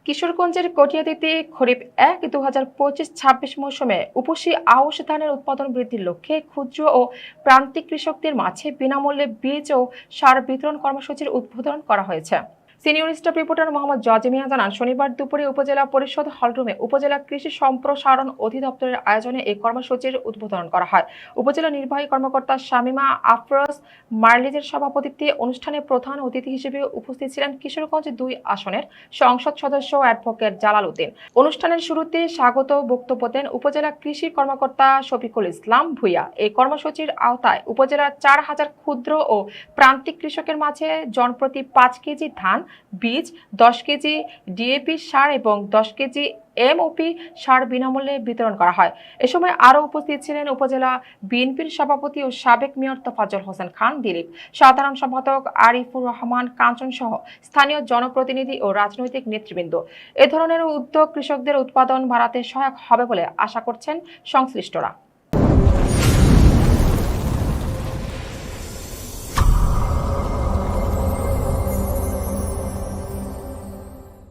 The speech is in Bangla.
কিশোরগঞ্জের কটিয়াদীতে খরিফ ১-২০২৫-২৬ মৌসুমে উপসী আউশ ধানের উৎপাদন বৃদ্ধির লক্ষ্যে ক্ষুদ্র ও প্রান্তিক কৃষকদের মাঝে বিনামূল্যে বীজ ও সার বিতরণ কর্মসূচির উদ্বোধন করা হয়েছে। সিনিয়র স্টাফ রিপোর্টার মোহাম্মদ জজিমিয়া জানান, শনিবার দুপুরে উপজেলা পরিষদ হলরুমে উপজেলা কৃষি সম্প্রসারণ অধিদপ্তরের আয়োজনে এই কর্মসূচির উদ্বোধন করা হয়। উপজেলা নির্বাহী কর্মকর্তা শামিমা আফরোজ মার্লিজের সভাপতিত্বে অনুষ্ঠানে প্রধান অতিথি হিসেবে উপস্থিত ছিলেন কিশোরগঞ্জ ২ আসনের সংসদ সদস্য অ্যাডভোকেট জালাল উদ্দিন। অনুষ্ঠানের শুরুতে স্বাগত বক্তব্য দেন উপজেলা কৃষি কর্মকর্তা শফিকুল ইসলাম ভূঁইয়া। এই কর্মসূচির আওতায় উপজেলার ৪,০০০ ক্ষুদ্র ও প্রান্তিক কৃষকের মাঝে জনপ্রতি ৫ কেজি ধান বীজ, ১০ কেজি ডিএপি সার এবং ১০ কেজি এমওপি সার বিনামূল্যে বিতরণ করা হয়। এ সময় আরও উপস্থিত ছিলেন উপজেলা বিএনপির সভাপতি ও সাবেক মেয়র তোফাজ্জল হোসেন খান দিলীপ, সাধারণ সম্পাদক আরিফুর রহমান কাঞ্চন সহ স্থানীয় জনপ্রতিনিধি ও রাজনৈতিক নেতৃবৃন্দ। এ ধরনের উদ্যোগ কৃষকদের উৎপাদন বাড়াতে সহায়ক হবে বলে আশা করছেন সংশ্লিষ্টরা।